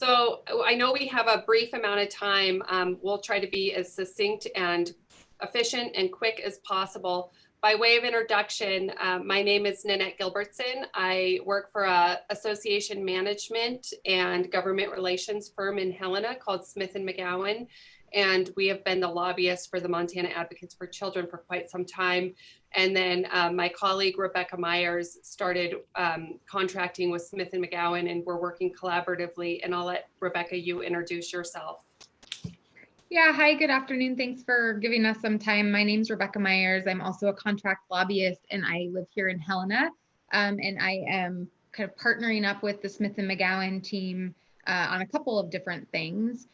So I know we have a brief amount of time. We'll try to be as succinct and efficient and quick as possible. By way of introduction, my name is Nanette Gilbertson. I work for a association management and government relations firm in Helena called Smith & McGowan. And we have been the lobbyists for the Montana Advocates for Children for quite some time. And then my colleague, Rebecca Myers, started contracting with Smith & McGowan, and we're working collaboratively. And I'll let Rebecca, you introduce yourself. Yeah, hi, good afternoon. Thanks for giving us some time. My name's Rebecca Myers. I'm also a contract lobbyist, and I live here in Helena. And I am kind of partnering up with the Smith & McGowan team on a couple of different things.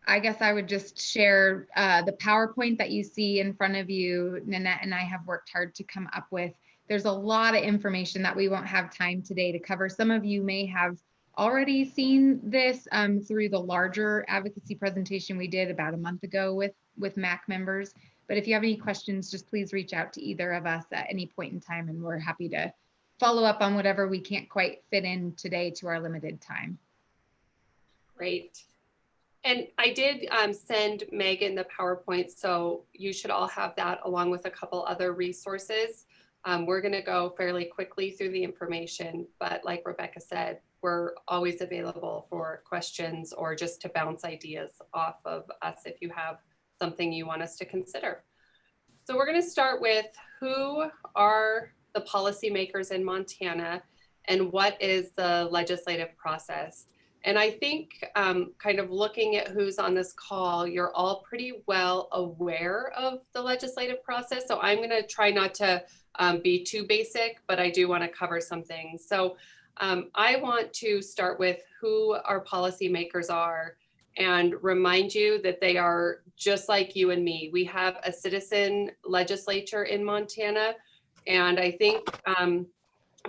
I guess I would just share the PowerPoint that you see in front of you. Nanette and I have worked hard to come up with. There's a lot of information that we won't have time today to cover. Some of you may have already seen this through the larger advocacy presentation we did about a month ago with MAC members. But if you have any questions, just please reach out to either of us at any point in time, and we're happy to follow up on whatever we can't quite fit in today to our limited time. Great. And I did send Megan the PowerPoint, so you should all have that along with a couple other resources. We're going to go fairly quickly through the information, but like Rebecca said, we're always available for questions or just to bounce ideas off of us if you have something you want us to consider. So we're going to start with who are the policymakers in Montana and what is the legislative process. And I think kind of looking at who's on this call, you're all pretty well aware of the legislative process. So I'm going to try not to be too basic, but I do want to cover some things. So I want to start with who our policymakers are and remind you that they are just like you and me. We have a citizen legislature in Montana, and I think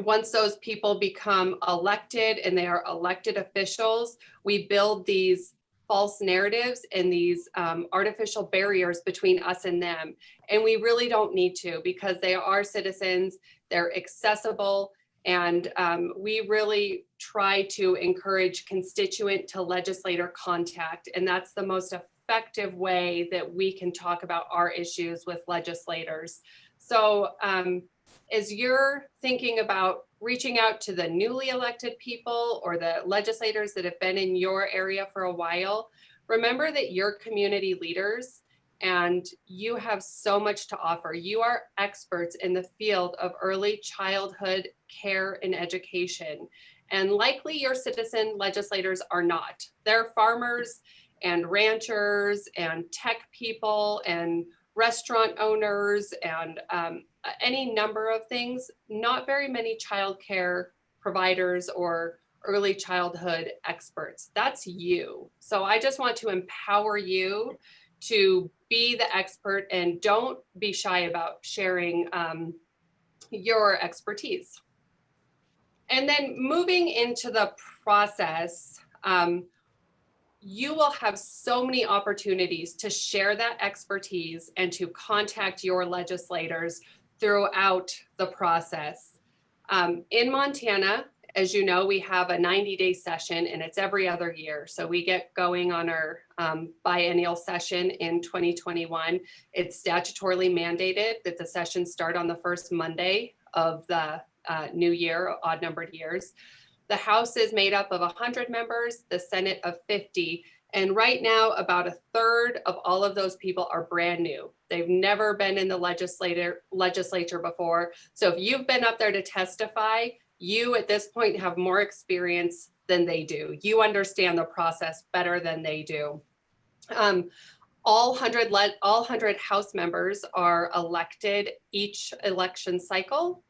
once those people become elected and they are elected officials, we build these false narratives and these artificial barriers between us and them. And we really don't need to, because they are citizens, they're accessible, and we really try to encourage constituent to legislator contact. And that's the most effective way that we can talk about our issues with legislators. So as you're thinking about reaching out to the newly elected people or the legislators that have been in your area for a while, remember that you're community leaders and you have so much to offer. You are experts in the field of early childhood care and education. And likely your citizen legislators are not. They're farmers and ranchers and tech people and restaurant owners and any number of things. Not very many childcare providers or early childhood experts. That's you. So I just want to empower you to be the expert, and don't be shy about sharing your expertise. And then moving into the process, you will have so many opportunities to share that expertise and to contact your legislators throughout the process. In Montana, as you know, we have a 90-day session, and it's every other year. So we get going on our biennial session in 2021. It's statutorily mandated that the sessions start on the first Monday of the new year, odd numbered years. The House is made up of 100 members, the Senate of 50. And right now, about a third of all of those people are brand new. They've never been in the legislature before. So if you've been up there to testify, you at this point have more experience than they do. You understand the process better than they do. All 100 House members are elected each election cycle.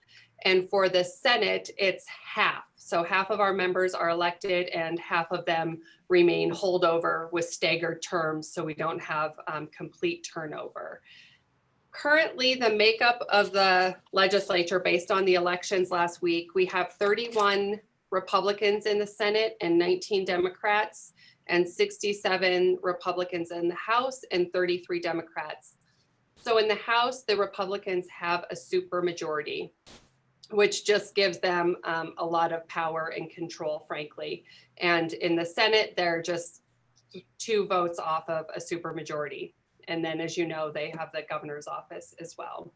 And for the Senate, it's half. So half of our members are elected and half of them remain holdover with staggered terms, so we don't have complete turnover. Currently, the makeup of the legislature based on the elections last week, we have 31 Republicans in the Senate and 19 Democrats, and 67 Republicans in the House and 33 Democrats. So in the House, the Republicans have a supermajority. which just gives them a lot of power and control, frankly. And in the Senate, they're just 2 votes off of a supermajority. And then, as you know, they have the governor's office as well.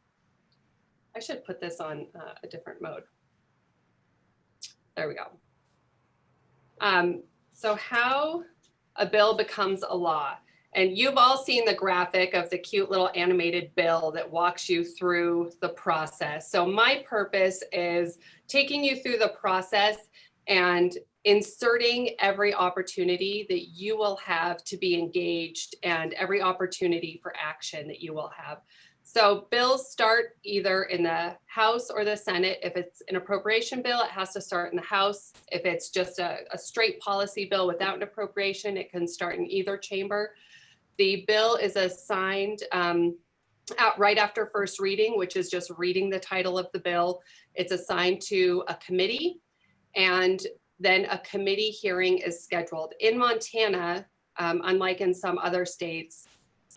I should put this on a different mode. There we go. So how a bill becomes a law. And you've all seen the graphic of the cute little animated bill that walks you through the process. So my purpose is taking you through the process and inserting every opportunity that you will have to be engaged and every opportunity for action that you will have. So bills start either in the House or the Senate. If it's an appropriation bill, it has to start in the House. If it's just a straight policy bill without an appropriation, it can start in either chamber. The bill is assigned right after first reading, which is just reading the title of the bill. It's assigned to a committee, and then a committee hearing is scheduled. In Montana, unlike in some other states,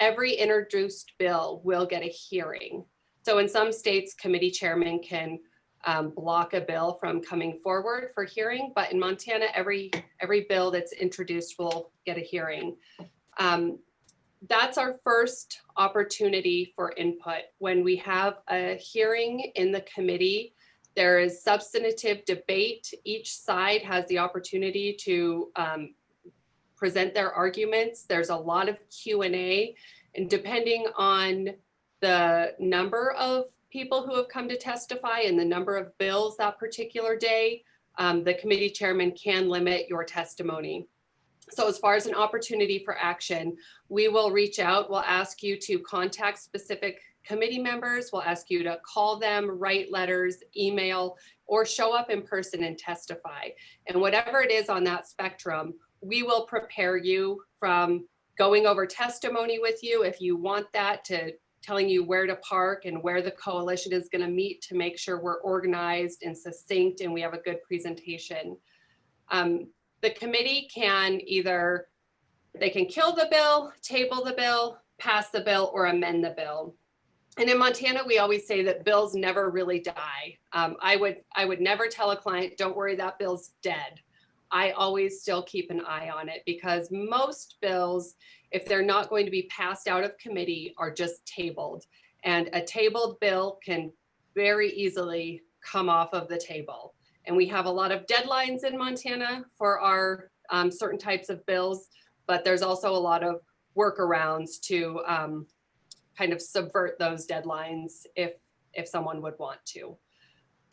every introduced bill will get a hearing. So in some states, committee chairman can block a bill from coming forward for hearing, but in Montana, every bill that's introduced will get a hearing. That's our first opportunity for input. When we have a hearing in the committee, there is substantive debate. Each side has the opportunity to present their arguments. There's a lot of Q&A, and depending on the number of people who have come to testify and the number of bills that particular day, the committee chairman can limit your testimony. So as far as an opportunity for action, we will reach out. We'll ask you to contact specific committee members. We'll ask you to call them, write letters, email, or show up in person and testify. And whatever it is on that spectrum, we will prepare you from going over testimony with you, if you want that, to telling you where to park and where the coalition is going to meet to make sure we're organized and succinct and we have a good presentation. The committee can either, they can kill the bill, table the bill, pass the bill, or amend the bill. And in Montana, we always say that bills never really die. I would never tell a client, don't worry, that bill's dead. I always still keep an eye on it, because most bills, if they're not going to be passed out of committee, are just tabled. And a tabled bill can very easily come off of the table. And we have a lot of deadlines in Montana for our certain types of bills, but there's also a lot of workarounds to kind of subvert those deadlines if someone would want to.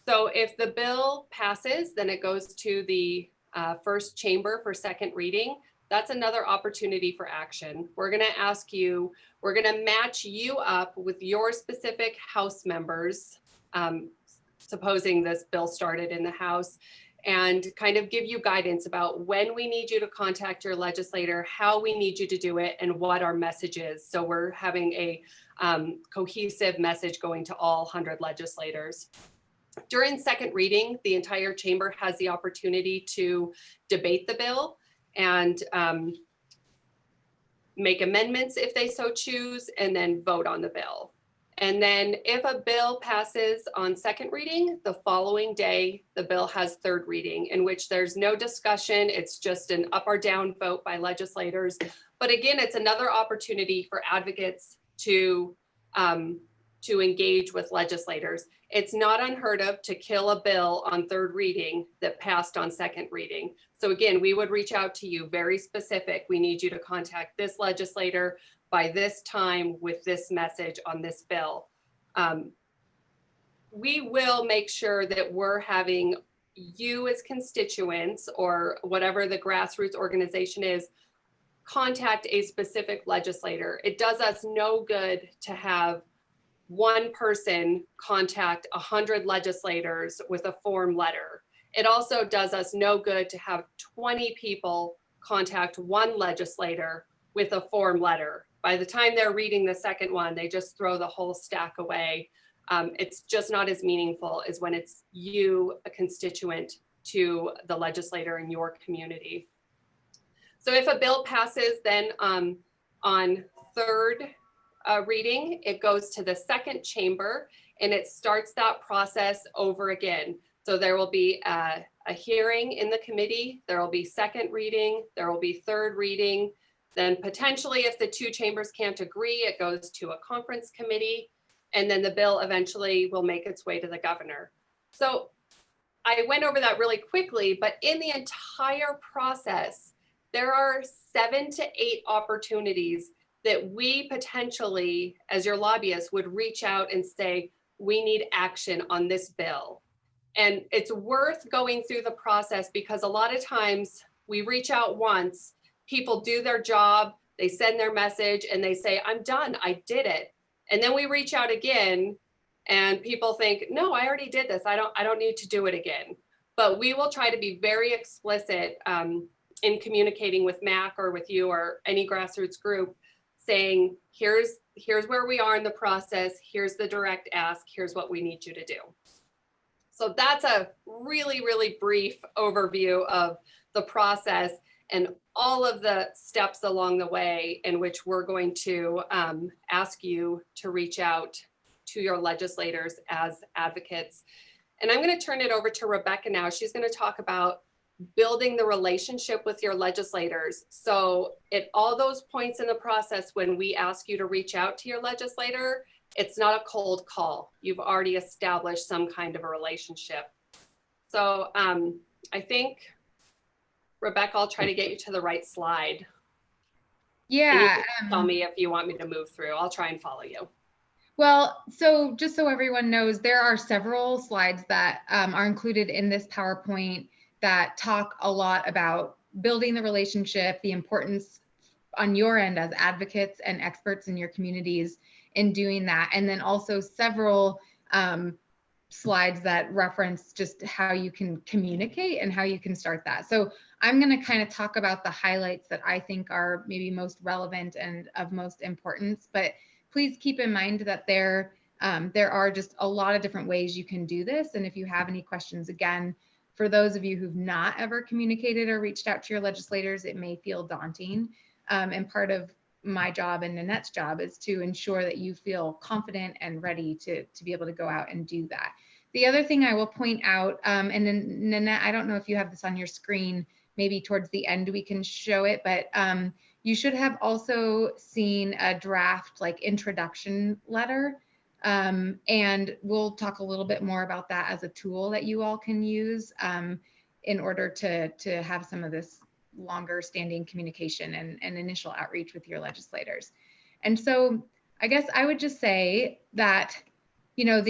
So if the bill passes, then it goes to the first chamber for second reading. That's another opportunity for action. We're going to ask you, we're going to match you up with your specific House members, supposing this bill started in the House, and kind of give you guidance about when we need you to contact your legislator, how we need you to do it, and what our message is. So we're having a cohesive message going to all 100 legislators. During second reading, the entire chamber has the opportunity to debate the bill and make amendments if they so choose, and then vote on the bill. And then if a bill passes on second reading, the following day, the bill has third reading, in which there's no discussion. It's just an up or down vote by legislators. But again, it's another opportunity for advocates to engage with legislators. It's not unheard of to kill a bill on third reading that passed on second reading. So again, we would reach out to you, very specific. We need you to contact this legislator by this time with this message on this bill. We will make sure that we're having you as constituents, or whatever the grassroots organization is, contact a specific legislator. It does us no good to have one person contact 100 legislators with a form letter. It also does us no good to have 20 people contact one legislator with a form letter. By the time they're reading the second one, they just throw the whole stack away. It's just not as meaningful as when it's you, a constituent, to the legislator in your community. So if a bill passes, then on third reading, it goes to the second chamber, and it starts that process over again. So there will be a hearing in the committee, there will be second reading, there will be third reading, then potentially if the two chambers can't agree, it goes to a conference committee, and then the bill eventually will make its way to the governor. So I went over that really quickly, but in the entire process, there are 7 to 8 opportunities that we potentially, as your lobbyists, would reach out and say, we need action on this bill. And it's worth going through the process because a lot of times we reach out once, people do their job, they send their message and they say, I'm done, I did it. And then we reach out again and people think, no, I already did this. I don't need to do it again. But we will try to be very explicit in communicating with MAC or with you or any grassroots group saying, here's where we are in the process. Here's the direct ask. Here's what we need you to do. So that's a really, really brief overview of the process and all of the steps along the way in which we're going to ask you to reach out to your legislators as advocates. And I'm going to turn it over to Rebecca now. She's going to talk about building the relationship with your legislators. So at all those points in the process, when we ask you to reach out to your legislator, it's not a cold call. You've already established some kind of a relationship. So I think, Rebecca, I'll try to get you to the right slide. Yeah. Tell me if you want me to move through. I'll try and follow you. Well, so just so everyone knows, there are several slides that are included in this PowerPoint that talk a lot about building the relationship, the importance on your end as advocates and experts in your communities in doing that. And then also several slides that reference just how you can communicate and how you can start that. So I'm going to kind of talk about the highlights that I think are maybe most relevant and of most importance, but please keep in mind that there are just a lot of different ways you can do this. And if you have any questions, again, for those of you who've not ever communicated or reached out to your legislators, it may feel daunting. And part of my job and Nanette's job is to ensure that you feel confident and ready to be able to go out and do that. The other thing I will point out, and then Nanette, I don't know if you have this on your screen, maybe towards the end we can show it, but you should have also seen a draft like introduction letter. And we'll talk a little bit more about that as a tool that you all can use in order to have some of this longer standing communication and initial outreach with your legislators. And so I guess I would just say that, you know,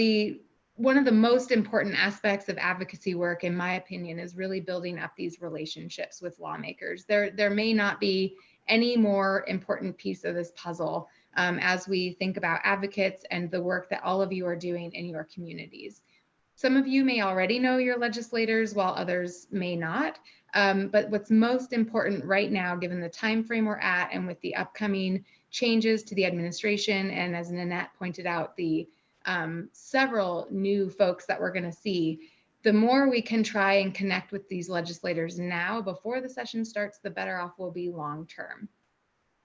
one of the most important aspects of advocacy work, in my opinion, is really building up these relationships with lawmakers. There may not be any more important piece of this puzzle as we think about advocates and the work that all of you are doing in your communities. Some of you may already know your legislators while others may not. But what's most important right now, given the time frame we're at and with the upcoming changes to the administration, and as Nanette pointed out, the several new folks that we're going to see, the more we can try and connect with these legislators now before the session starts, the better off we'll be long term.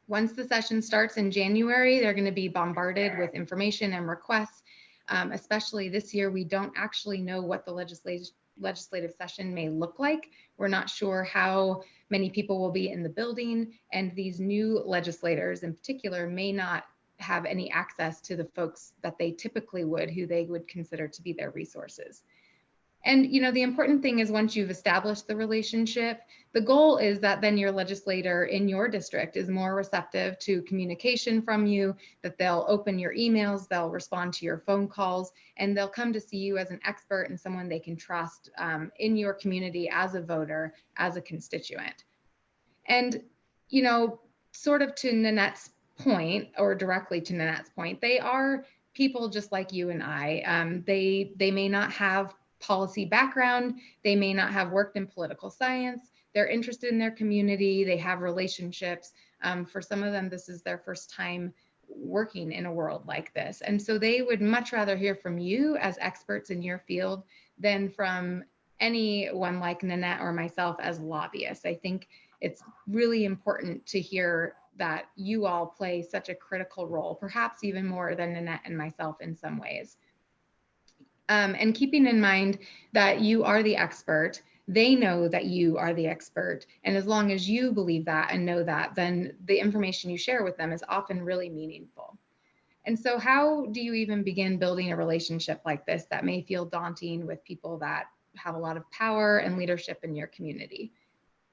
Once the session starts in January, they're going to be bombarded with information and requests. Especially this year, we don't actually know what the legislative session may look like. We're not sure how many people will be in the building, and these new legislators in particular may not have any access to the folks that they typically would, who they would consider to be their resources. And, you know, the important thing is once you've established the relationship, the goal is that then your legislator in your district is more receptive to communication from you, that they'll open your emails, they'll respond to your phone calls, and they'll come to see you as an expert and someone they can trust in your community as a voter, as a constituent. And, you know, sort of to Nanette's point, or directly to Nanette's point, they are people just like you and I. They may not have policy background, they may not have worked in political science, they're interested in their community, they have relationships. For some of them, this is their first time working in a world like this. And so they would much rather hear from you as experts in your field than from anyone like Nanette or myself as lobbyists. I think it's really important to hear that you all play such a critical role, perhaps even more than Nanette and myself in some ways. And keeping in mind that you are the expert, they know that you are the expert. And as long as you believe that and know that, then the information you share with them is often really meaningful. And so how do you even begin building a relationship like this that may feel daunting with people that have a lot of power and leadership in your community?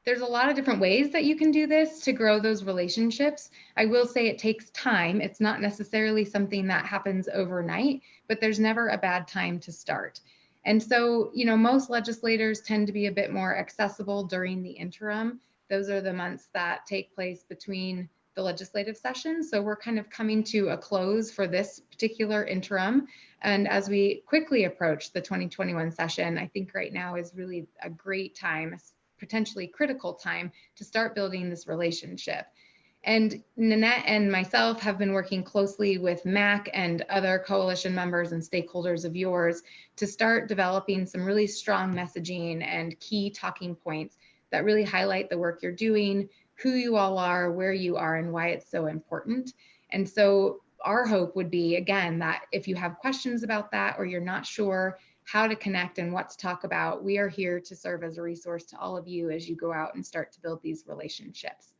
There's a lot of different ways that you can do this to grow those relationships. I will say it takes time. It's not necessarily something that happens overnight, but there's never a bad time to start. And so, most legislators tend to be a bit more accessible during the interim. Those are the months that take place between the legislative session. So we're kind of coming to a close for this particular interim. And as we quickly approach the 2021 session, I think right now is really a great time, potentially critical time, to start building this relationship. And Nanette and myself have been working closely with MAC and other coalition members and stakeholders of yours to start developing some really strong messaging and key talking points that really highlight the work you're doing, who you all are, where you are, and why it's so important. And so our hope would be, again, that if you have questions about that or you're not sure how to connect and what to talk about, we are here to serve as a resource to all of you as you go out and start to build these relationships.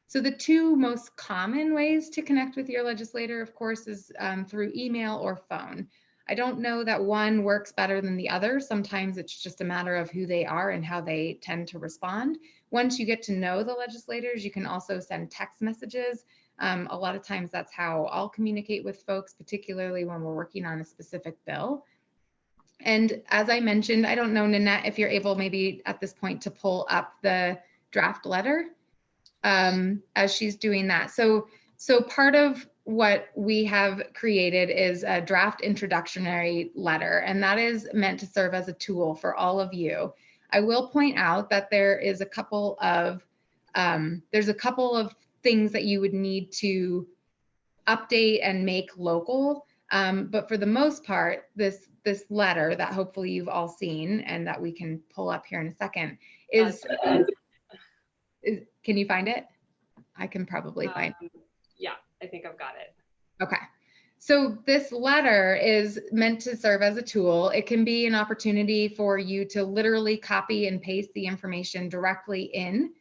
So the two most common ways to connect with your legislator, of course, is through email or phone. I don't know that one works better than the other. Sometimes it's just a matter of who they are and how they tend to respond. Once you get to know the legislators, you can also send text messages. A lot of times that's how I'll communicate with folks, particularly when we're working on a specific bill. And as I mentioned, I don't know, Nanette, if you're able maybe at this point to pull up the draft letter as she's doing that. So part of what we have created is a draft introductory letter, and that is meant to serve as a tool for all of you. I will point out that there is a couple of things that you would need to update and make local. But for the most part, this letter that hopefully you've all seen and that we can pull up here in a second is can you find it? I can probably find it. Yeah, I think I've got it. Okay. So this letter is meant to serve as a tool. It can be an opportunity for you to literally copy and paste the information directly in.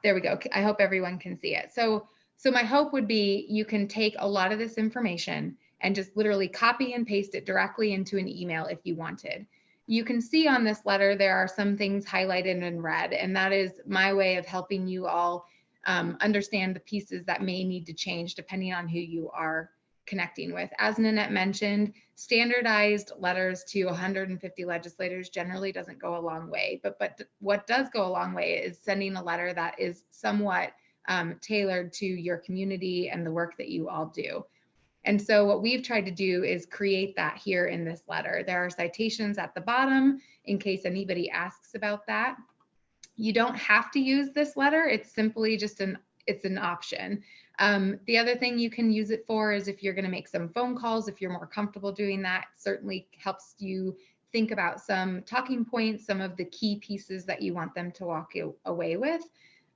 There we go. I hope everyone can see it. So my hope would be you can take a lot of this information and just literally copy and paste it directly into an email if you wanted. You can see on this letter, there are some things highlighted in red, and that is my way of helping you all understand the pieces that may need to change depending on who you are connecting with. As Nanette mentioned, standardized letters to 150 legislators generally doesn't go a long way, but what does go a long way is sending a letter that is somewhat tailored to your community and the work that you all do. And so what we've tried to do is create that here in this letter. There are citations at the bottom in case anybody asks about that. You don't have to use this letter. It's simply just an option. The other thing you can use it for is if you're going to make some phone calls, if you're more comfortable doing that, it certainly helps you think about some talking points, some of the key pieces that you want them to walk away with.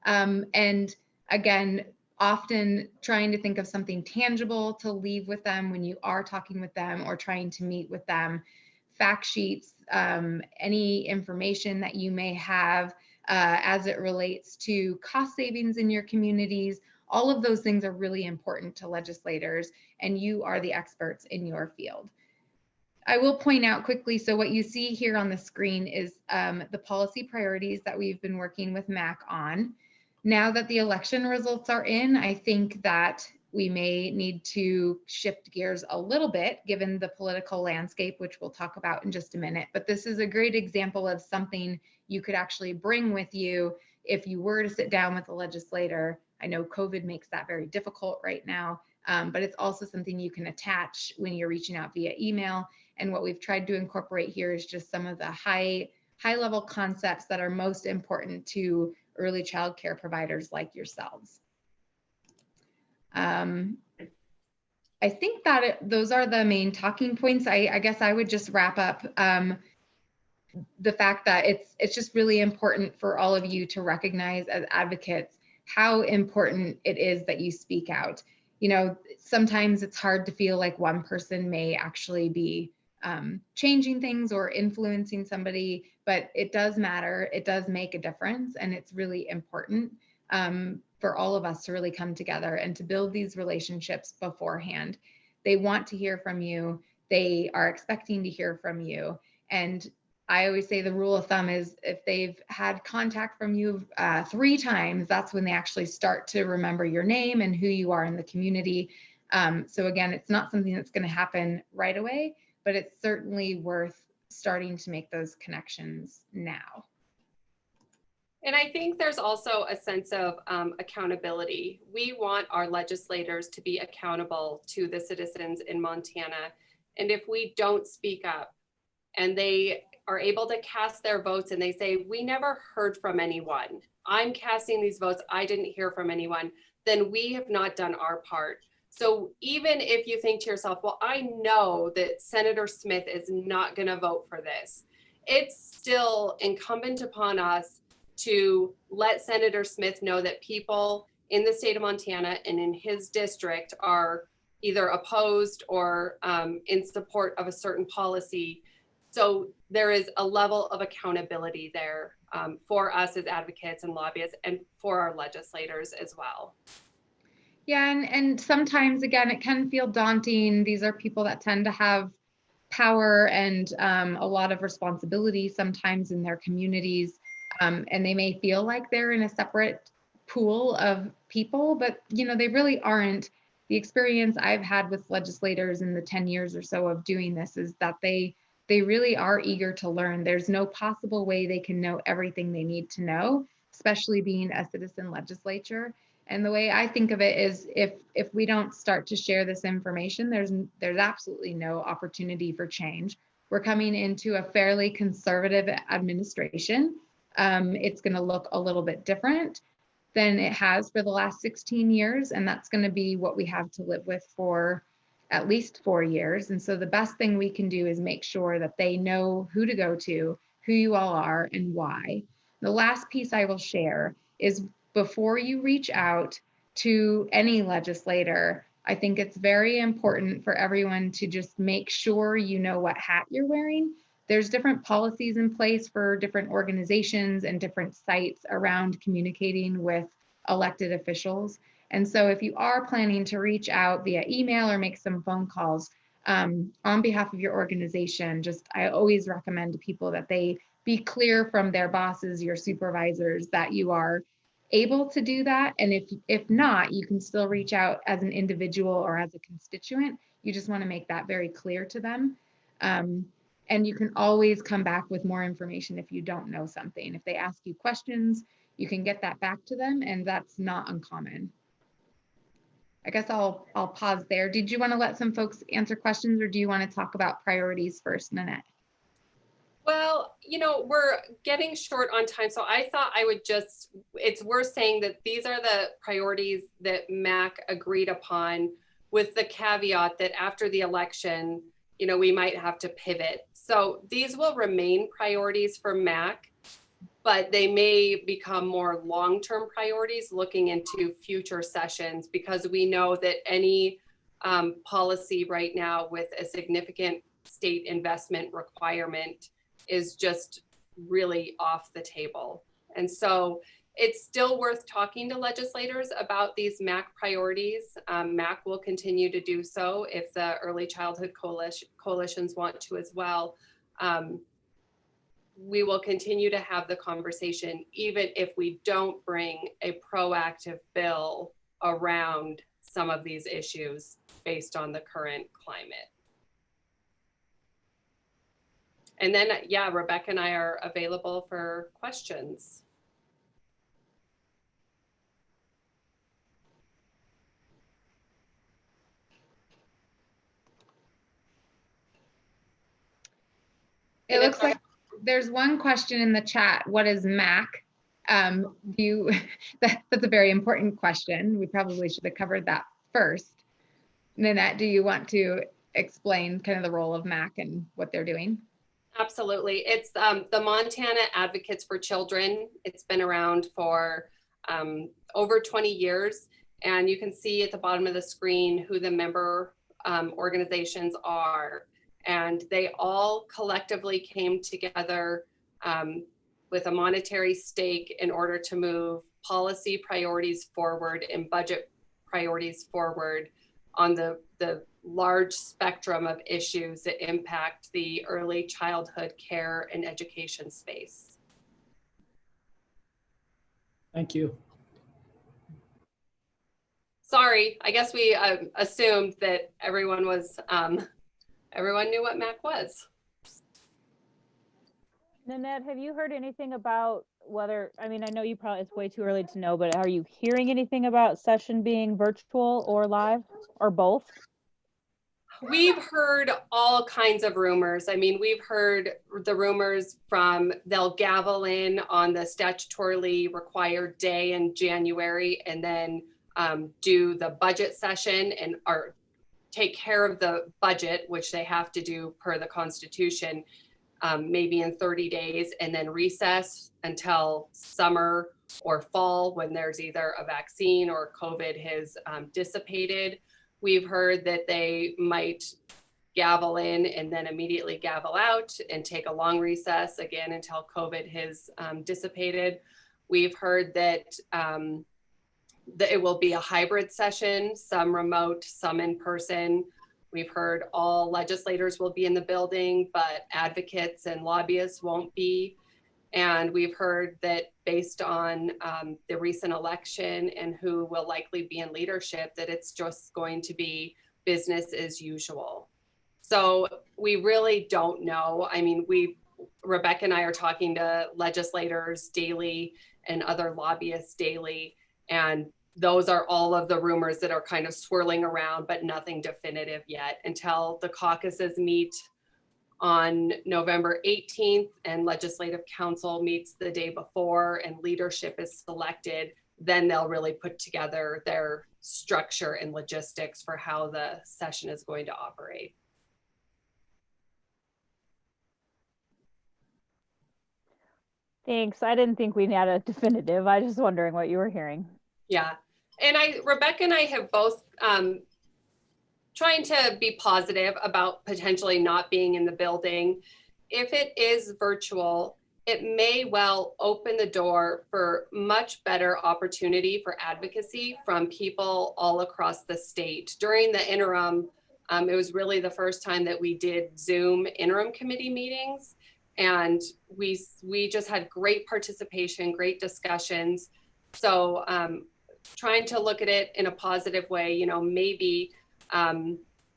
And again, often trying to think of something tangible to leave with them when you are talking with them or trying to meet with them. Fact sheets, any information that you may have as it relates to cost savings in your communities, all of those things are really important to legislators, and you are the experts in your field. I will point out quickly, so what you see here on the screen is the policy priorities that we've been working with MAC on. Now that the election results are in, I think that we may need to shift gears a little bit given the political landscape, which we'll talk about in just a minute. But this is a great example of something you could actually bring with you if you were to sit down with a legislator. I know COVID makes that very difficult right now, but it's also something you can attach when you're reaching out via email. And what we've tried to incorporate here is just some of the high level concepts that are most important to early child care providers like yourselves. I think that those are the main talking points. I guess I would just wrap up the fact that it's just really important for all of you to recognize as advocates how important it is that you speak out. sometimes it's hard to feel like one person may actually be changing things or influencing somebody, but it does matter. It does make a difference. And it's really important for all of us to really come together and to build these relationships beforehand. They want to hear from you. They are expecting to hear from you. And I always say the rule of thumb is if they've had contact from you 3 times, that's when they actually start to remember your name and who you are in the community. So again, it's not something that's going to happen right away, but it's certainly worth starting to make those connections now. And I think there's also a sense of accountability. We want our legislators to be accountable to the citizens in Montana. And if we don't speak up and they are able to cast their votes and they say, we never heard from anyone, I'm casting these votes, I didn't hear from anyone, then we have not done our part. So even if you think to yourself, well, I know that Senator Smith is not going to vote for this, it's still incumbent upon us to let Senator Smith know that people in the state of Montana and in his district are either opposed or in support of a certain policy. So there is a level of accountability there for us as advocates and lobbyists and for our legislators as well. Yeah, and sometimes, again, it can feel daunting. These are people that tend to have power and a lot of responsibility sometimes in their communities. And they may feel like they're in a separate pool of people, but they really aren't. The experience I've had with legislators in the 10 years or so of doing this is that they really are eager to learn. There's no possible way they can know everything they need to know, especially being a citizen legislature. And the way I think of it is if we don't start to share this information, there's absolutely no opportunity for change. We're coming into a fairly conservative administration. It's going to look a little bit different than it has for the last 16 years. And that's going to be what we have to live with for at least 4 years. And so the best thing we can do is make sure that they know who to go to, who you all are, and why. The last piece I will share is before you reach out to any legislator, I think it's very important for everyone to just make sure you know what hat you're wearing. There's different policies in place for different organizations and different sites around communicating with elected officials. And so if you are planning to reach out via email or make some phone calls on behalf of your organization, I always recommend to people that they be clear from their bosses, your supervisors, that you are able to do that. And if not, you can still reach out as an individual or as a constituent. You just want to make that very clear to them. And you can always come back with more information if you don't know something. If they ask you questions, you can get that back to them, and that's not uncommon. I guess I'll pause there. Did you want to let some folks answer questions, or do you want to talk about priorities first, Nanette? Well, we're getting short on time, so I thought I would it's worth saying that these are the priorities that MAC agreed upon, with the caveat that after the election, we might have to pivot. So these will remain priorities for MAC, but they may become more long-term priorities looking into future sessions, because we know that any policy right now with a significant state investment requirement is just really off the table. And so it's still worth talking to legislators about these MAC priorities. MAC will continue to do so if the early childhood coalitions want to as well. We will continue to have the conversation, even if we don't bring a proactive bill around some of these issues based on the current climate. And then, yeah, Rebecca and I are available for questions. It looks like there's one question in the chat. What is MAC? That's a very important question. We probably should have covered that first. Nanette, do you want to explain kind of the role of MAC and what they're doing? Absolutely. It's the Montana Advocates for Children. It's been around for over 20 years. And you can see at the bottom of the screen who the member organizations are. And they all collectively came together with a monetary stake in order to move policy priorities forward and budget priorities forward on the large spectrum of issues that impact the early childhood care and education space. Thank you. Sorry, I guess we assumed that everyone was, everyone knew what MAC was. Nanette, have you heard anything about whether, I mean, I know you probably, it's way too early to know, but are you hearing anything about session being virtual or live or both? We've heard all kinds of rumors. I mean, we've heard the rumors from they'll gavel in on the statutorily required day in January and then do the budget session and or take care of the budget, which they have to do per the Constitution, maybe in 30 days, and then recess until summer or fall when there's either a vaccine or COVID has dissipated. We've heard that they might gavel in and then immediately gavel out and take a long recess again until COVID has dissipated. We've heard that it will be a hybrid session, some remote, some in person. We've heard all legislators will be in the building, but advocates and lobbyists won't be. And we've heard that based on the recent election and who will likely be in leadership, that it's just going to be business as usual. So we really don't know. I mean, Rebecca and I are talking to legislators daily and other lobbyists daily, and those are all of the rumors that are kind of swirling around, but nothing definitive yet until the caucuses meet on November 18th and Legislative Council meets the day before and leadership is selected. Then they'll really put together their structure and logistics for how the session is going to operate. Thanks. I didn't think we had a definitive. I was just wondering what you were hearing. Yeah, and Rebecca and I have both trying to be positive about potentially not being in the building. If it is virtual, it may well open the door for much better opportunity for advocacy from people all across the state. During the interim, it was really the first time that we did Zoom interim committee meetings. And we just had great participation, great discussions. So trying to look at it in a positive way, you know, maybe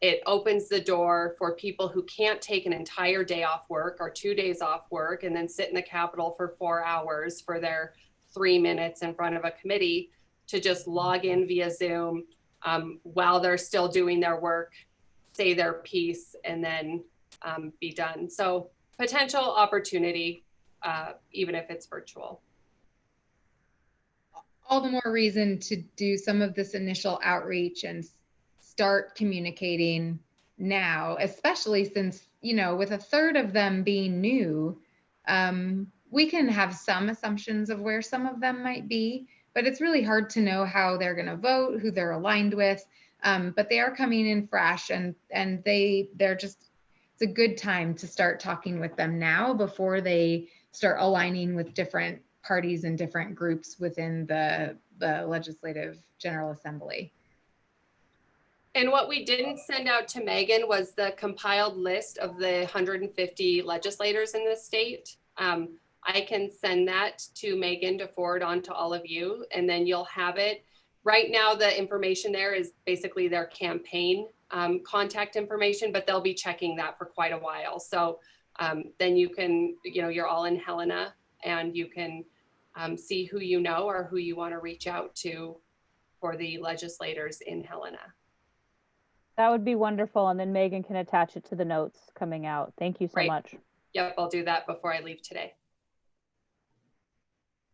it opens the door for people who can't take an entire day off work or 2 days off work and then sit in the Capitol for 4 hours for their 3 minutes in front of a committee to just log in via Zoom while they're still doing their work, say their piece, and then be done. So potential opportunity, even if it's virtual. All the more reason to do some of this initial outreach and start communicating now, especially since, you know, with a third of them being new, we can have some assumptions of where some of them might be, but it's really hard to know how they're going to vote, who they're aligned with. But they are coming in fresh, and they're just, it's a good time to start talking with them now before they start aligning with different parties and different groups within the Legislative General Assembly. And what we didn't send out to Megan was the compiled list of the 150 legislators in the state. I can send that to Megan to forward on to all of you, and then you'll have it. Right now, the information there is basically their campaign contact information, but they'll be checking that for quite a while. So then you can, you know, you're all in Helena, and you can see who you know or who you want to reach out to for the legislators in Helena. That would be wonderful. And then Megan can attach it to the notes coming out. Thank you so Right. much. Yep, I'll do that before I leave today.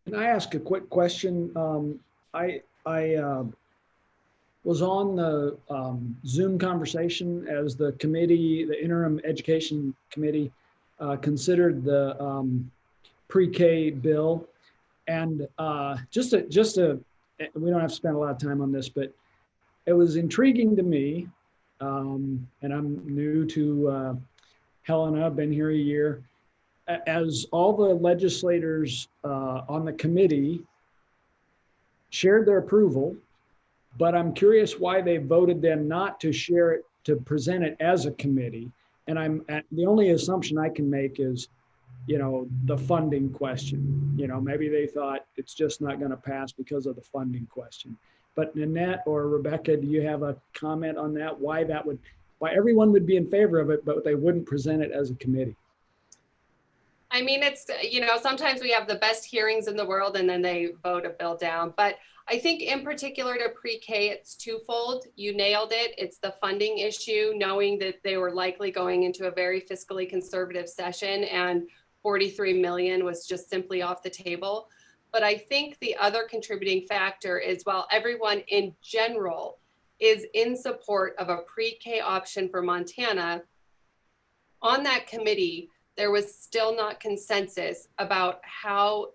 Can I ask a quick question? I was on the Zoom conversation as the committee, the interim education committee, considered the pre-K bill, and just a we don't have to spend a lot of time on this, but it was intriguing to me, and I'm new to Helena, I've been here a year, as all the legislators on the committee shared their approval, but I'm curious why they voted then not to share it, to present it as a committee. And the only assumption I can make is, the funding question. Maybe they thought it's just not going to pass because of the funding question. But Nanette or Rebecca, do you have a comment on that? Why everyone would be in favor of it, but they wouldn't present it as a committee? I mean, it's, sometimes we have the best hearings in the world and then they vote a bill down. But I think in particular to pre-K, it's twofold. You nailed it. It's the funding issue, knowing that they were likely going into a very fiscally conservative session and 43 million was just simply off the table. But I think the other contributing factor is while everyone in general is in support of a pre-K option for Montana, on that committee, there was still not consensus about how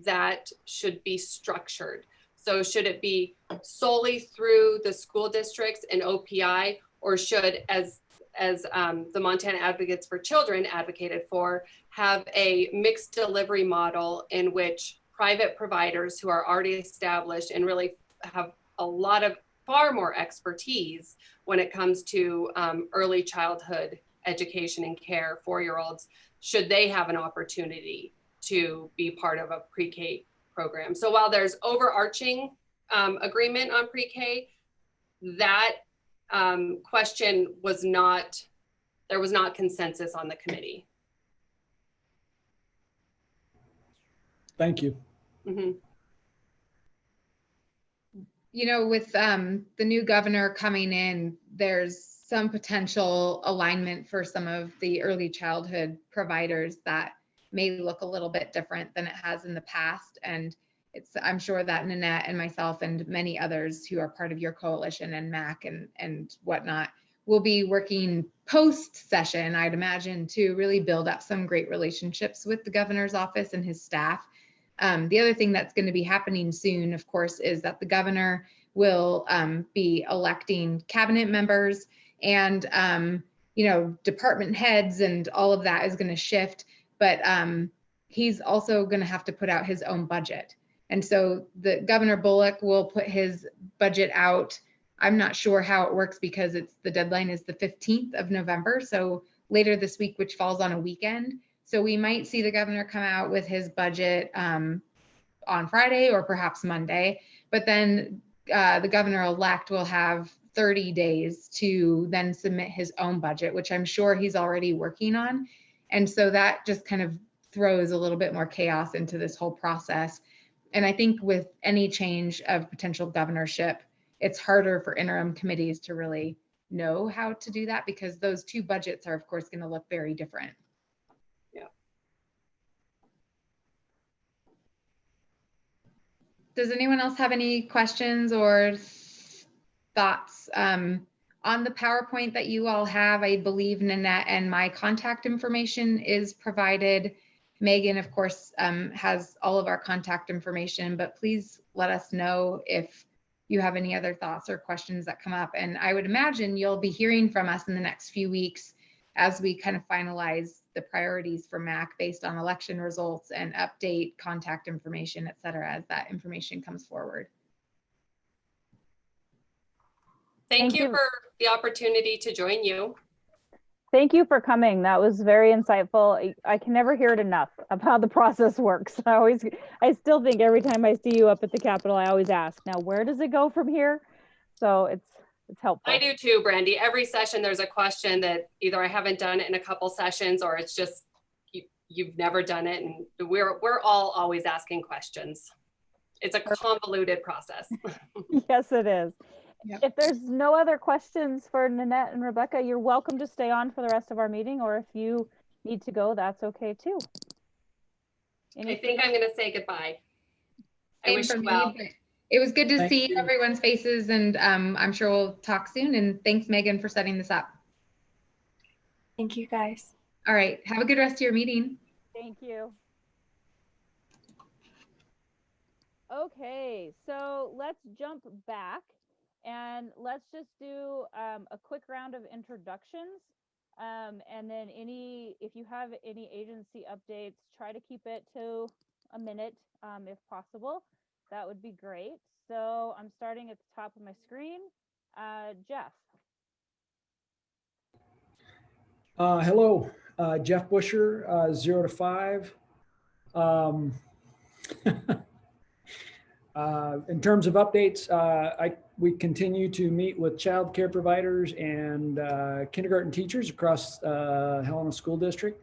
that should be structured. So should it be solely through the school districts and OPI, or should, as the Montana Advocates for Children advocated for, have a mixed delivery model in which private providers who are already established and really have a lot of far more expertise when it comes to early childhood education and care, 4-year-olds, should they have an opportunity to be part of a pre-K program. So while there's overarching agreement on pre-K, that question was not, there was not consensus on the committee. Thank you. Mm-hmm. With the new governor coming in, there's some potential alignment for some of the early childhood providers that may look a little bit different than it has in the past. And I'm sure that Nanette and myself and many others who are part of your coalition and MAC and whatnot will be working post-session, I'd imagine, to really build up some great relationships with the governor's office and his staff. The other thing that's going to be happening soon, of course, is that the governor will be electing cabinet members and, department heads, and all of that is going to shift. But he's also going to have to put out his own budget. And so the Governor Bullock will put his budget out. I'm not sure how it works because the deadline is the 15th of November. So later this week, which falls on a weekend. So we might see the governor come out with his budget on Friday or perhaps Monday, but then the governor-elect will have 30 days to then submit his own budget, which I'm sure he's already working on. And so that just kind of throws a little bit more chaos into this whole process. And I think with any change of potential governorship, it's harder for interim committees to really know how to do that because those two budgets are, of course, going to look very different. Does anyone else have any questions or thoughts on the PowerPoint that you all have? I believe Nanette and my contact information is provided. Megan, of course, has all of our contact information, but please let us know if you have any other thoughts or questions that come up. And I would imagine you'll be hearing from us in the next few weeks as we kind of finalize the priorities for MAC based on election results and update contact information, et cetera, as that information comes forward. Thank you for the opportunity to join you. Thank you for coming. That was very insightful. I can never hear it enough of how the process works. I still think every time I see you up at the Capitol, I always ask, now where does it go from here? So it's helpful. I do too, Brandy. Every session there's a question that either I haven't done it in a couple sessions or it's just you've never done it, and we're all always asking questions. It's a convoluted process. Yes, it is. Yep. If there's no other questions for Nanette and Rebecca, you're welcome to stay on for the rest of our meeting, or if you need to go, that's okay too. I think I'm going to say goodbye. I wish you well. It was good to Thank see you. everyone's faces, and I'm sure we'll talk soon. And thanks, Megan, for setting this up. Thank you, guys. All right. Have a good rest of your meeting. Thank you. Okay, so let's jump back and let's just do a quick round of introductions. And then if you have any agency updates, try to keep it to a minute if possible. That would be great. So I'm starting at the top of my screen. Jeff. Hello, Jeff Busher, 0 to 5. In terms of updates, we continue to meet with child care providers and kindergarten teachers across Helena School District.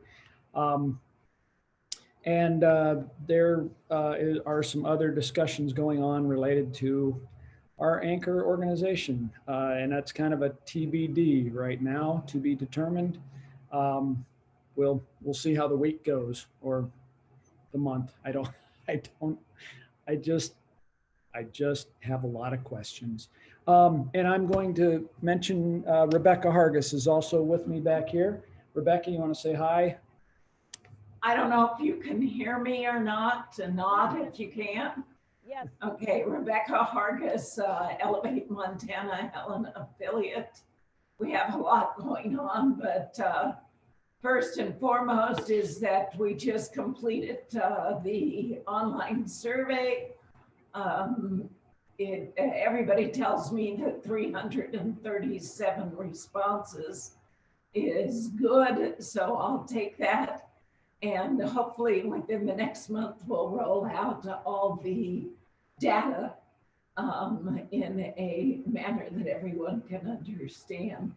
And there are some other discussions going on related to our anchor organization. And that's kind of a TBD right now, to be determined. We'll see how the week goes or the month. I just have a lot of questions. And I'm going to mention Rebecca Hargis is also with me back here. Rebecca, you want to say hi? I don't know if you can hear me or not, and nod if you can. Yes. Okay, Rebecca Hargis, Elevate Montana Helena affiliate. We have a lot going on, but first and foremost is that we just completed the online survey. Everybody tells me that 337 responses is good, so I'll take that. And hopefully within the next month, we'll roll out all the data in a manner that everyone can understand.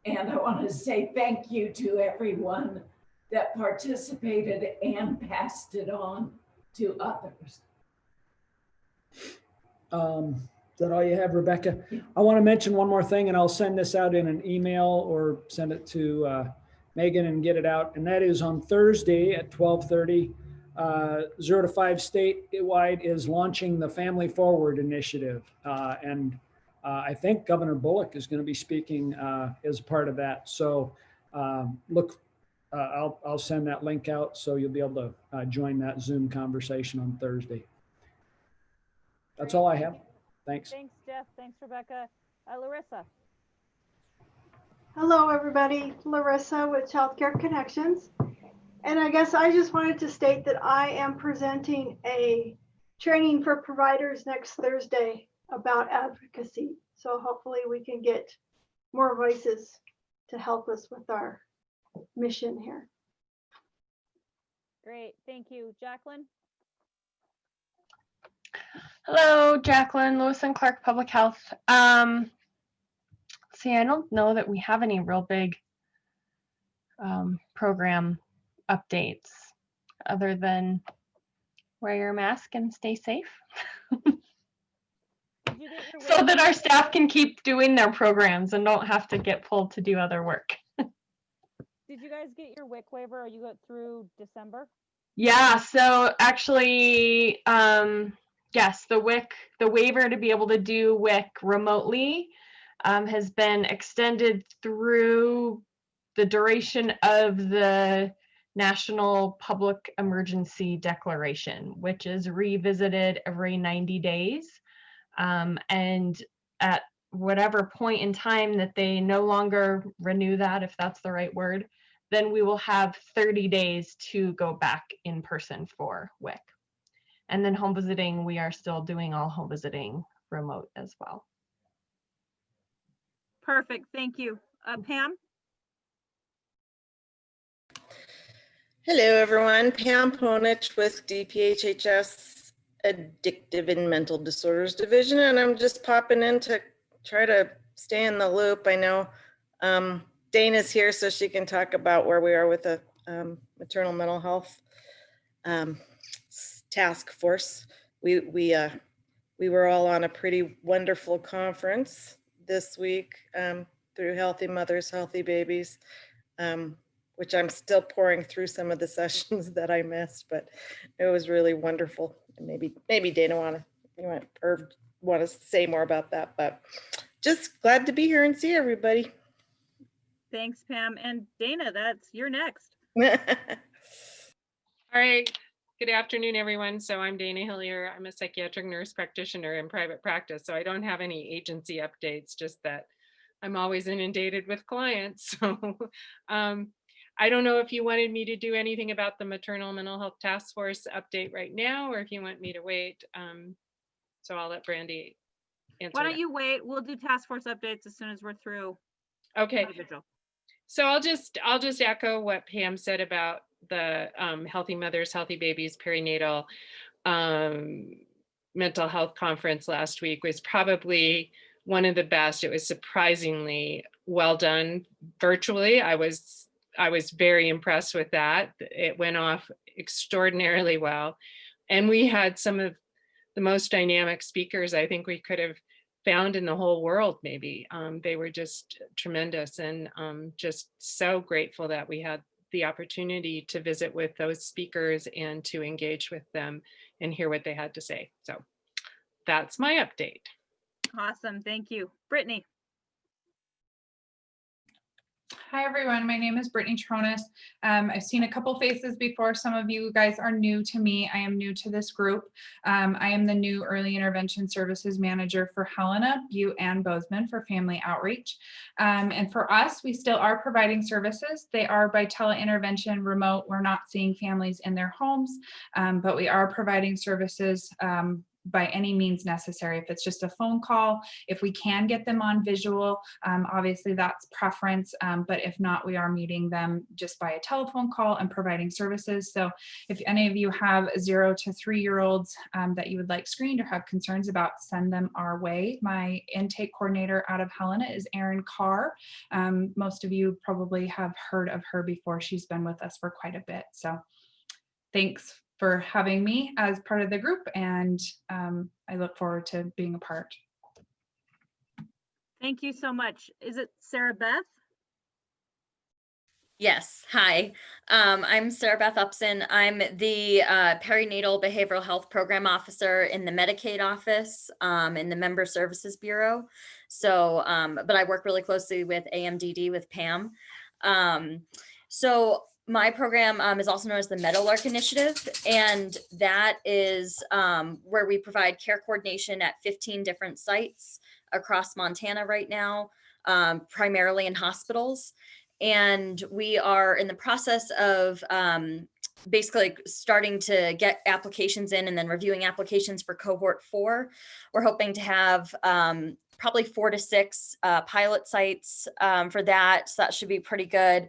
And I want to say thank you to everyone that participated and passed it on to others. Is that all you have, Rebecca? I want to mention one more thing, and I'll send this out in an email or send it to Megan and get it out. And that is on Thursday at 12:30. 0 to 5 statewide is launching the Family Forward initiative. And I think Governor Bullock is going to be speaking as part of that. So I'll send that link out so you'll be able to join that Zoom conversation on Thursday. That's all I have. Thanks. Thanks, Jeff. Thanks, Rebecca. Larissa. Hello, everybody. Larissa with Healthcare Connections. And I guess I just wanted to state that I am presenting a training for providers next Thursday about advocacy. So hopefully we can get more voices to help us with our mission here. Great. Thank you. Jacqueline. Hello, Jacqueline, Lewis and Clark Public Health. See, I don't know that we have any real big program updates other than wear your mask and stay safe. So that our staff can keep doing their programs and don't have to get pulled to do other work. Did you guys get your WIC waiver? Are you got through December? Yeah, so actually, yes, the waiver to be able to do WIC remotely has been extended through the duration of the National Public Emergency Declaration, which is revisited every 90 days. And at whatever point in time that they no longer renew that, if that's the right word, then we will have 30 days to go back in person for WIC. And then home visiting, we are still doing all home visiting remote as well. Perfect. Thank you. Pam? Hello, everyone. Pam Ponich with DPHHS Addictive and Mental Disorders Division, and I'm just popping in to try to stay in the loop. I know Dana's here, so she can talk about where we are with the maternal mental health task force. We were all on a pretty wonderful conference this week through Healthy Mothers, Healthy Babies. Which I'm still pouring through some of the sessions that I missed, but it was really wonderful. And maybe Dana want to say more about that, but just glad to be here and see everybody. Thanks, Pam. And Dana, you're next. All right. Good afternoon, everyone. So I'm Dana Hillier. I'm a psychiatric nurse practitioner in private practice. So I don't have any agency updates, just that I'm always inundated with clients. So I don't know if you wanted me to do anything about the maternal mental health task force update right now, or if you want me to wait. So I'll let Brandy answer. Why don't that. you wait? We'll do task force updates as soon as we're through. Okay. Individual. So I'll just echo what Pam said about the Healthy Mothers, Healthy Babies perinatal mental health conference last week was probably one of the best. It was surprisingly well done virtually. I was very impressed with that. It went off extraordinarily well. And we had some of the most dynamic speakers I think we could have found in the whole world, maybe. They were just tremendous, and just so grateful that we had the opportunity to visit with those speakers and to engage with them and hear what they had to say. So that's my update. Awesome. Thank you. Brittany. Hi, everyone. My name is Brittany Tronis. I've seen a couple faces before. Some of you guys are new to me. I am new to this group. I am the new Early Intervention Services Manager for Helena, Butte, and Bozeman for Family Outreach. And for us, we still are providing services. They are by tele-intervention, remote. We're not seeing families in their homes, but we are providing services by any means necessary. If it's just a phone call, if we can get them on visual, obviously that's preference, but if not, we are meeting them just by a telephone call and providing services. So if any of you have 0 to 3-year-olds that you would like screened or have concerns about, send them our way. My intake coordinator out of Helena is Erin Carr. Most of you probably have heard of her before. She's been with us for quite a bit. So thanks for having me as part of the group, and I look forward to being a part. Thank you so much. Is it Sarah Beth? Yes. Hi, I'm Sarah Beth Upson. I'm the Perinatal Behavioral Health Program Officer in the Medicaid office in the Member Services Bureau. So, but I work really closely with AMDD with Pam. So my program is also known as the Meadowlark Initiative, and that is where we provide care coordination at 15 different sites across Montana right now, primarily in hospitals. And we are in the process of basically starting to get applications in and then reviewing applications for cohort 4. We're hoping to have probably 4 to 6 pilot sites for that. So that should be pretty good.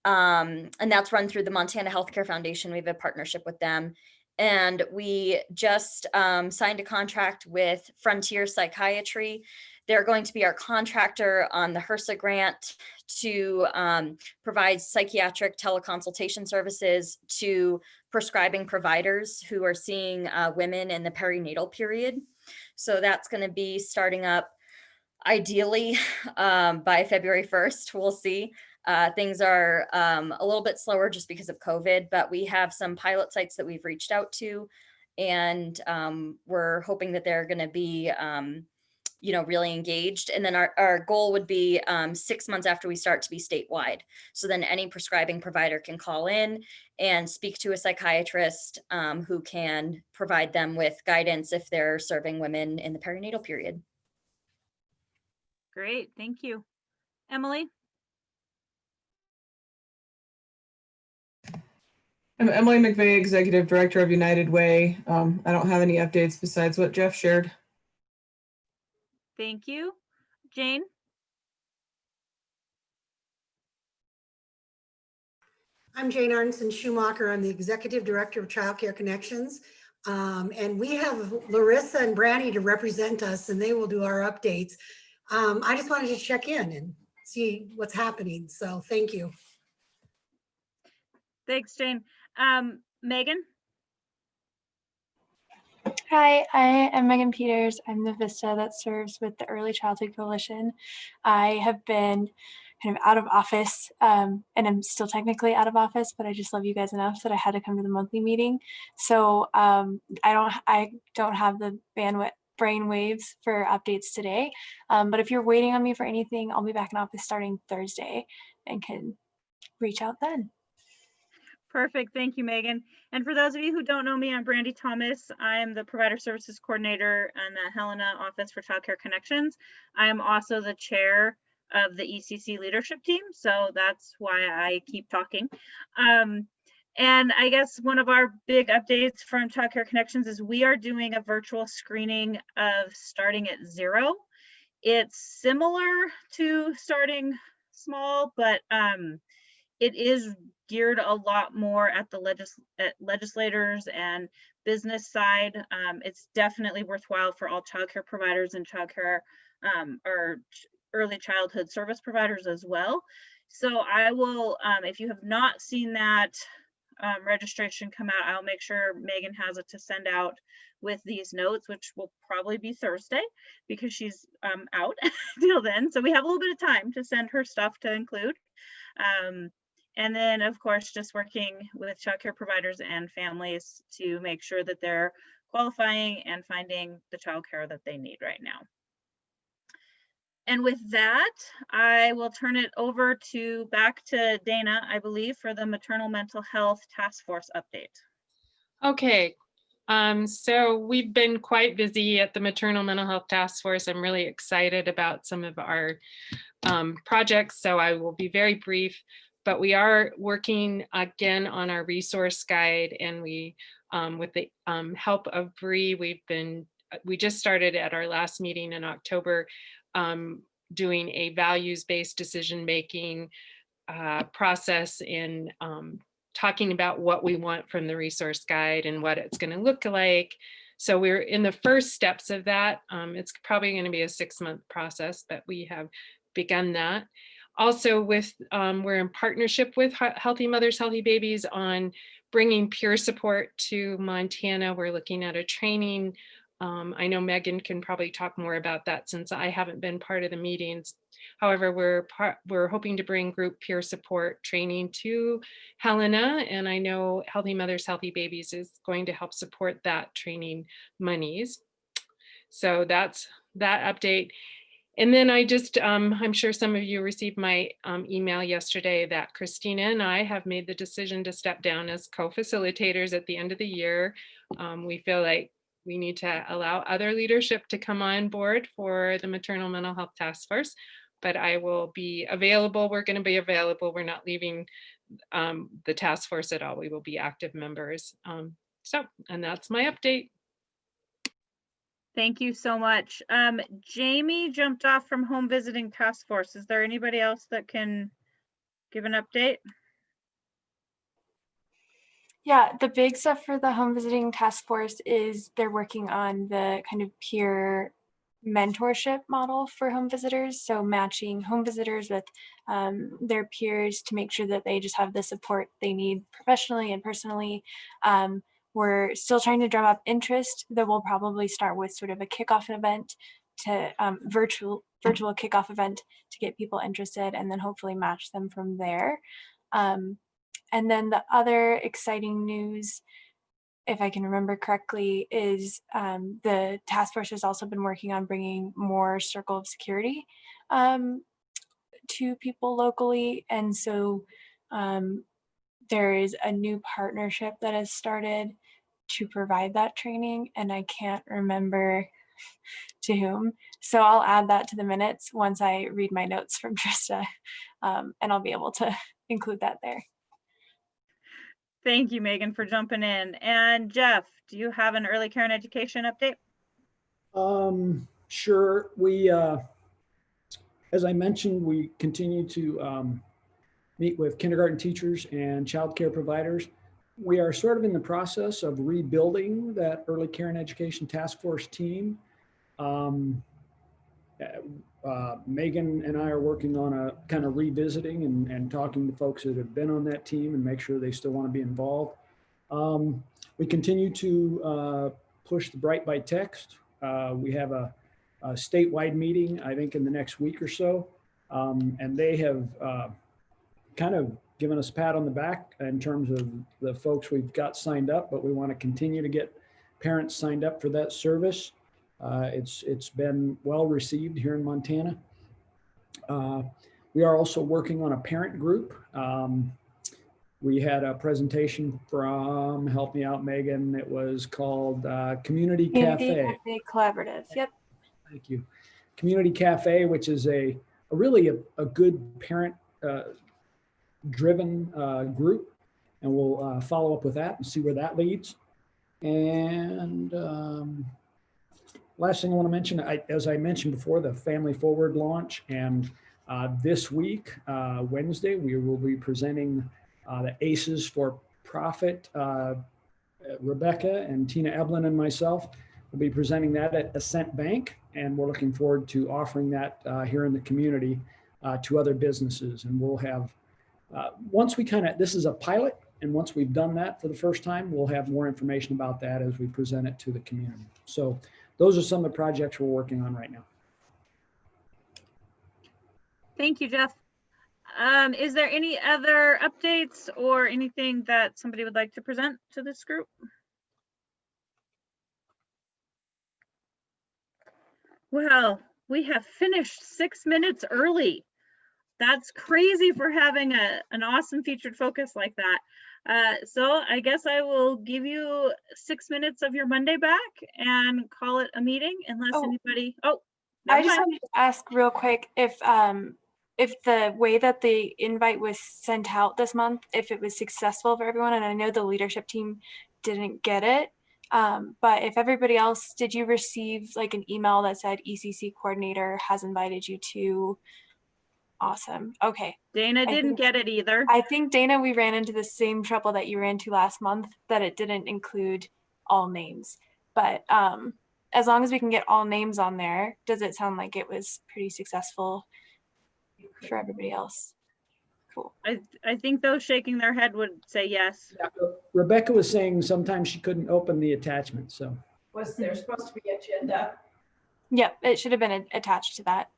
And that's run through the Montana Healthcare Foundation. We have a partnership with them. And we just signed a contract with Frontier Psychiatry. They're going to be our contractor on the HRSA grant to provide psychiatric teleconsultation services to prescribing providers who are seeing women in the perinatal period. So that's going to be starting up ideally by February 1st. We'll see. Things are a little bit slower just because of COVID, but we have some pilot sites that we've reached out to, and we're hoping that they're going to be really engaged. And then our goal would be 6 months after we start to be statewide. So then any prescribing provider can call in and speak to a psychiatrist who can provide them with guidance if they're serving women in the perinatal period. Great, thank you. Emily? I'm Emily McVeigh, Executive Director of United Way. I don't have any updates besides what Jeff shared. Thank you. Jane? I'm Jane Arneson Schumacher. I'm the Executive Director of Child Care Connections. And we have Larissa and Brandy to represent us, and they will do our updates. I just wanted to check in and see what's happening. So thank you. Thanks, Jane. Megan? Hi, I am Megan Peters. I'm the VISTA that serves with the Early Childhood Coalition. I have been kind of out of office, and I'm still technically out of office, but I just love you guys enough that I had to come to the monthly meeting. So I don't have the bandwidth brainwaves for updates today, but if you're waiting on me for anything, I'll be back in office starting Thursday and can reach out then. Perfect. Thank you, Megan. And for those of you who don't know me, I'm Brandy Thomas. I am the Provider Services Coordinator in the Helena Office for Child Care Connections. I am also the chair of the ECC leadership team, so that's why I keep talking. And I guess one of our big updates from Child Care Connections is we are doing a virtual screening of starting at 0. It's similar to starting small, but it is geared a lot more at the legislators and business side. It's definitely worthwhile for all childcare providers and childcare or early childhood service providers as well. So I will, if you have not seen that registration come out, I'll make sure Megan has it to send out with these notes, which will probably be Thursday because she's out till then. So we have a little bit of time to send her stuff to include. And then, of course, just working with childcare providers and families to make sure that they're qualifying and finding the childcare that they need right now. And with that, I will turn it over back to Dana, I believe, for the Maternal Mental Health Task Force update. Okay. So we've been quite busy at the Maternal Mental Health Task Force. I'm really excited about some of our projects, so I will be very brief. But we are working again on our resource guide, and we, with the help of Bree, we just started at our last meeting in October, doing a values-based decision-making process in talking about what we want from the resource guide and what it's going to look like. So we're in the first steps of that. It's probably going to be a 6-month process, but we have begun that. Also we're in partnership with Healthy Mothers, Healthy Babies on bringing peer support to Montana. We're looking at a training. I know Megan can probably talk more about that since I haven't been part of the meetings. However, we're hoping to bring group peer support training to Helena, and I know Healthy Mothers, Healthy Babies is going to help support that training monies. So that's that update. And then I just, I'm sure some of you received my email yesterday that Christina and I have made the decision to step down as co-facilitators at the end of the year. We feel like we need to allow other leadership to come on board for the Maternal Mental Health Task Force, but I will be available. We're going to be available. We're not leaving the task force at all. We will be active members. And that's my update. Thank you so much. Jamie jumped off from Home Visiting Task Force. Is there anybody else that can give an update? Yeah, the big stuff for the Home Visiting Task Force is they're working on the kind of peer mentorship model for home visitors. So matching home visitors with their peers to make sure that they just have the support they need professionally and personally. We're still trying to drum up interest, though we'll probably start with sort of a kickoff event to virtual kickoff event to get people interested and then hopefully match them from there. And then the other exciting news, if I can remember correctly, is the task force has also been working on bringing more circle of security to people locally. And so there is a new partnership that has started to provide that training, and I can't remember to whom. So I'll add that to the minutes once I read my notes from Trista, and I'll be able to include that there. Thank you, Megan, for jumping in. And Jeff, do you have an early care and education update? Sure. We, as I mentioned, we continue to meet with kindergarten teachers and child care providers. We are sort of in the process of rebuilding that early care and education task force team. Megan and I are working on a kind of revisiting and talking to folks that have been on that team and make sure they still want to be involved. We continue to push the Bright by Text. We have a statewide meeting, I think, in the next week or so. And they have kind of given us a pat on the back in terms of the folks we've got signed up, but we want to continue to get parents signed up for that service. It's been well received here in Montana. We are also working on a parent group. We had a presentation from, help me out, Megan, it was called Community Cafe. Collaborative. Yep. Thank you. Community Cafe, which is a really a good parent driven group, and we'll follow up with that and see where that leads. And last thing I want to mention, as I mentioned before, the Family Forward launch, and this week, Wednesday, we will be presenting the ACEs for Profit. Rebecca and Tina Eblin and myself will be presenting that at Ascent Bank, and we're looking forward to offering that here in the community to other businesses. And we'll have, once we this is a pilot, and once we've done that for the first time, we'll have more information about that as we present it to the community. So those are some of the projects we're working on right now. Thank you, Jeff. Is there any other updates or anything that somebody would like to present to this group? Well, we have finished 6 minutes early. That's crazy for having an awesome featured focus like that. So I guess I will give you 6 minutes of your Monday back and call it a meeting unless anybody, I just wanted to ask real quick if the way that the invite was sent out this month, if it was successful for everyone, and I know the leadership team didn't get it, but if everybody else, did you receive like an email that said ECC coordinator has invited you to? Awesome. Okay. Dana didn't get it either. I think, Dana, we ran into the same trouble that you ran into last month, that it didn't include all names. But as long as we can get all names on there, does it sound like it was pretty successful for everybody else? Cool. I think those shaking their head would say yes. Yeah, Rebecca was saying sometimes she couldn't open the attachment, so. Was there supposed to be agenda? Yep, it should have been attached to that.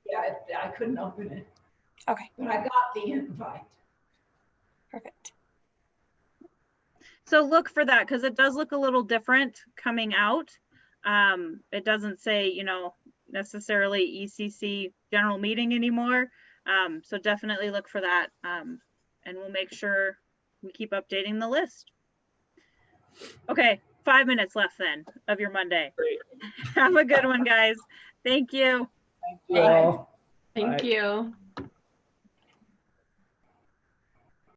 Yeah, I couldn't open it. Okay. But I got the invite. Perfect. So look for that, because it does look a little different coming out. It doesn't say, you know, necessarily ECC general meeting anymore. So definitely look for that. And we'll make sure we keep updating the list. Okay, 5 minutes left then of your Monday. Great. Have a good one, guys. Thank you. Thank you all. Thank Bye. you.